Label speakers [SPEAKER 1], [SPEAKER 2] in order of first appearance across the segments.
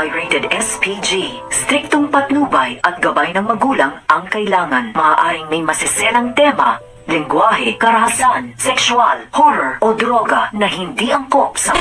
[SPEAKER 1] NBI-rated SPG. Striktong patnubay at gabay ng magulang ang kailangan. Maaaring may masiselang tema, lengguwahe, karahasan, sexual, horror o droga na hindi angkop sa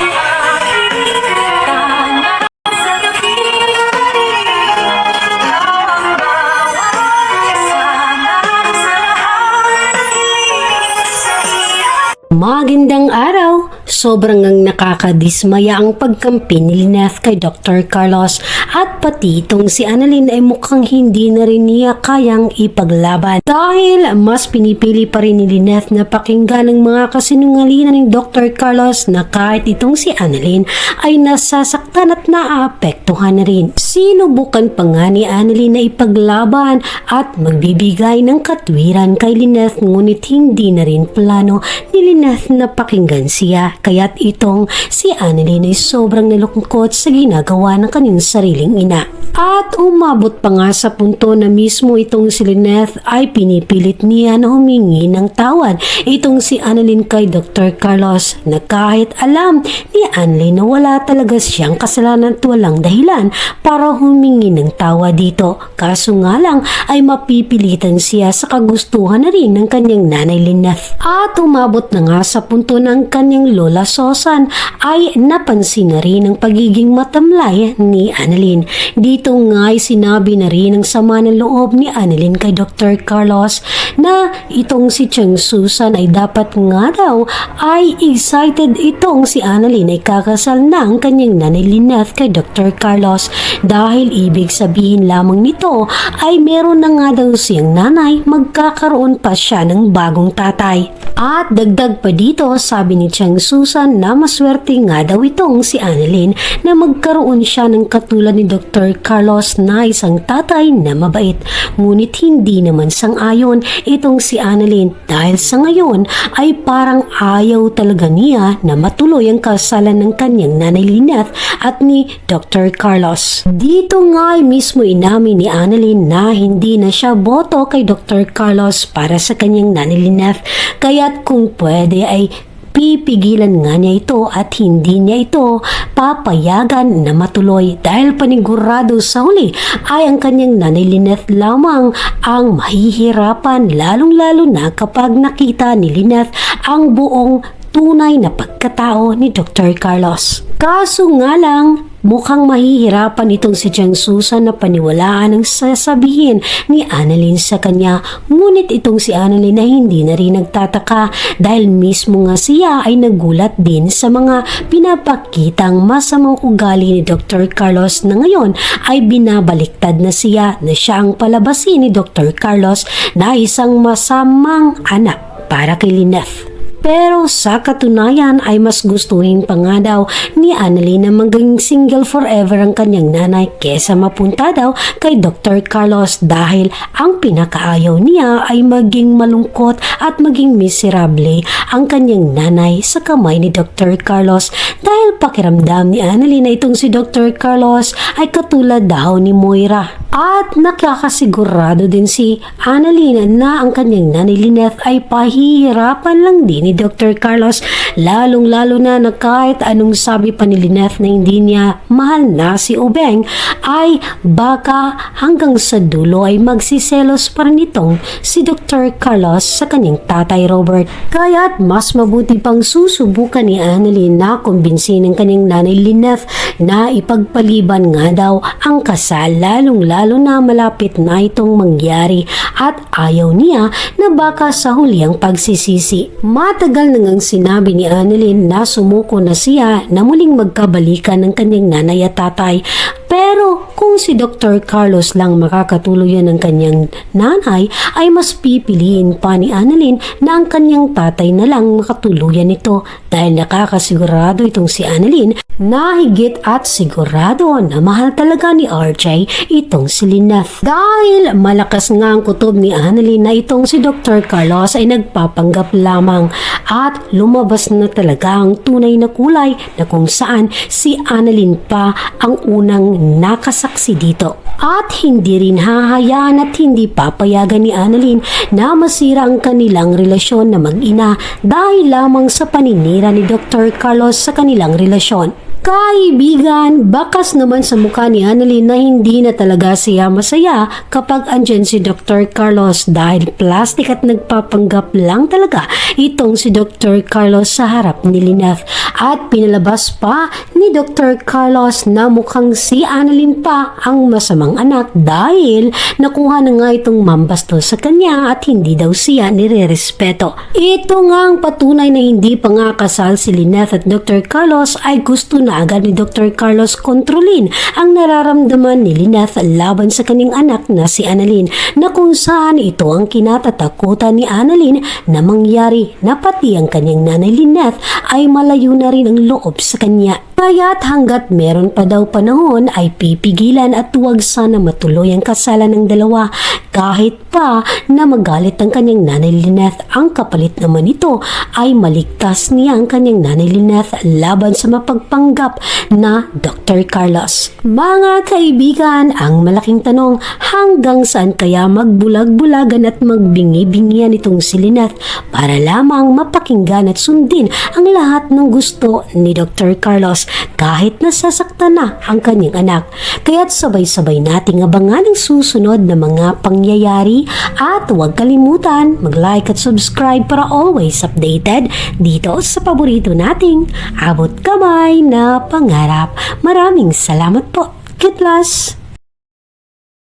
[SPEAKER 2] Magandang araw! Sobrang ngang nakakadismaya ang pagkampi ni Lyneth kay Dr. Carlos at pati itong si Annalyn ay mukhang hindi na rin niya kayang ipaglaban. Dahil mas pinipili pa rin ni Lyneth na pakinggan ang mga kasinungalingan ng Dr. Carlos na kahit itong si Annalyn ay nasasaktan at naaapektuhan na rin. Sinubukan pa nga ni Annalyn na ipaglaban at magbibigay ng katwiran kay Lyneth, ngunit hindi na rin plano ni Lyneth na pakinggan siya, kaya't itong si Annalyn ay sobrang nalungkot sa ginagawa ng kanyang sariling ina. At umabot pa nga sa punto na mismo itong si Lyneth ay pinipilit niya na humingi ng tawad itong si Annalyn kay Dr. Carlos, na kahit alam ni Annalyn na wala talaga siyang kasalanan at walang dahilan para humingi ng tawad dito. Kaso nga lang ay mapipilitan siya sa kagustuhan na rin ng kanyang nanay Lyneth. At umabot na nga sa punto ng kanyang lola Susan ay napansin na rin ang pagiging matamlay ni Annalyn. Dito nga ay sinabi na rin ang sama ng loob ni Annalyn kay Dr. Carlos na itong si Chang Susan ay dapat nga daw ay excited itong si Annalyn ay kakasal na ang kanyang nanay Lyneth kay Dr. Carlos, dahil ibig sabihin lamang nito ay meron na nga daw siyang nanay, magkakaroon pa siya ng bagong tatay. At dagdag pa dito, sabi ni Chang Susan na maswerte nga daw itong si Annalyn na magkaroon siya ng katulad ni Dr. Carlos na isang tatay na mabait. Ngunit hindi naman sang-ayon itong si Annalyn, dahil sa ngayon ay parang ayaw talaga niya na matuloy ang kasalan ng kanyang nanay Lyneth at ni Dr. Carlos. Dito nga ay mismo inamin ni Annalyn na hindi na siya boto kay Dr. Carlos para sa kanyang nanay Lyneth, kaya't kung pwede ay pipigilan nga niya ito at hindi niya ito papayagan na matuloy, dahil panigurado sa huli ay ang kanyang nanay Lyneth lamang ang mahihirapan, lalong-lalo na kapag nakita ni Lyneth ang buong tunay na pagkatao ni Dr. Carlos. Kaso nga lang, mukhang mahihirapan itong si Chang Susan na paniwalaan ang sasabihin ni Annalyn sa kanya. Ngunit itong si Annalyn na hindi na rin nagtataka, dahil mismo nga siya ay nagulat din sa mga pinapakitang masamang ugali ni Dr. Carlos na ngayon ay binabaliktad na siya na siya ang palabasin ni Dr. Carlos na isang masamang anak para kay Lyneth. Pero sa katunayan ay mas gustuhin pa nga daw ni Annalyn na maging single forever ang kanyang nanay kesa mapunta daw kay Dr. Carlos, dahil ang pinakaayaw niya ay maging malungkot at maging miserable ang kanyang nanay sa kamay ni Dr. Carlos, dahil pakiramdam ni Annalyn na itong si Dr. Carlos ay katulad daw ni Moira. At nakakasigurado din si Annalyn na ang kanyang nanay Lyneth ay pahihirapan lang din ni Dr. Carlos, lalong-lalo na kahit anong sabi pa ni Lyneth na hindi niya mahal na si Obeng, ay baka hanggang sa dulo ay magsiselos pa rin itong si Dr. Carlos sa kanyang tatay Robert. Kaya't mas mabuti pang susubukan ni Annalyn na kumbinsin ng kanyang nanay Lyneth na ipagpaliban nga daw ang kasal, lalong-lalo na malapit na itong mangyari at ayaw niya na baka sa huli ang pagsisisi. Matagal na ngang sinabi ni Annalyn na sumuko na siya na muling magkabalikan ng kanyang nanay at tatay. Pero kung si Dr. Carlos lang makakatuluyan ng kanyang nanay, ay mas pipiliin pa ni Annalyn na ang kanyang tatay na lang makatuluyan nito, dahil nakakasigurado itong si Annalyn na higit at sigurado na mahal talaga ni RJ itong si Lyneth. Dahil malakas nga ang kutob ni Annalyn na itong si Dr. Carlos ay nagpapanggap lamang, at lumabas na talaga ang tunay na kulay na kung saan si Annalyn pa ang unang nakasaksi dito. At hindi rin hahayaan at hindi papayagan ni Annalyn na masira ang kanilang relasyon na mag-ina dahil lamang sa paninira ni Dr. Carlos sa kanilang relasyon. Kaibigan, bakas naman sa mukha ni Annalyn na hindi na talaga siya masaya kapag andyan si Dr. Carlos dahil plastic at nagpapanggap lang talaga itong si Dr. Carlos sa harap ni Lynette. At pinalabas pa ni Dr. Carlos na mukhang si Annalyn pa ang masamang anak dahil nakuha na nga itong mambastos sa kanya at hindi daw siya nire-respeto. Ito nga ang patunay na hindi pa nga kasal si Lynette at Dr. Carlos ay gusto na agad ni Dr. Carlos kontrolin ang nararamdaman ni Lynette laban sa kanyang anak na si Annalyn na kung saan ito ang kinatatakutan ni Annalyn na mangyari na pati ang kanyang nanay Lynette ay malayo na rin ang loob sa kanya. Kaya't hanggat meron pa daw panahon ay pipigilan at huwag sana matuloy ang kasalan ng dalawa kahit pa na magalit ang kanyang nanay Lynette. Ang kapalit naman ito ay maligtas niya ang kanyang nanay Lynette laban sa mapagpanggap na Dr. Carlos. Mga kaibigan, ang malaking tanong, hanggang saan kaya magbulag-bulagan at magbingi-bingian itong si Lynette para lamang mapakinggan at sundin ang lahat ng gusto ni Dr. Carlos kahit nasasaktan na ang kanyang anak. Kaya't sabay-sabay nating abangan ang susunod na mga pangyayari at huwag kalimutan mag-like at subscribe para always updated dito sa paborito nating abot kamay na pangarap. Maraming salamat po. God bless!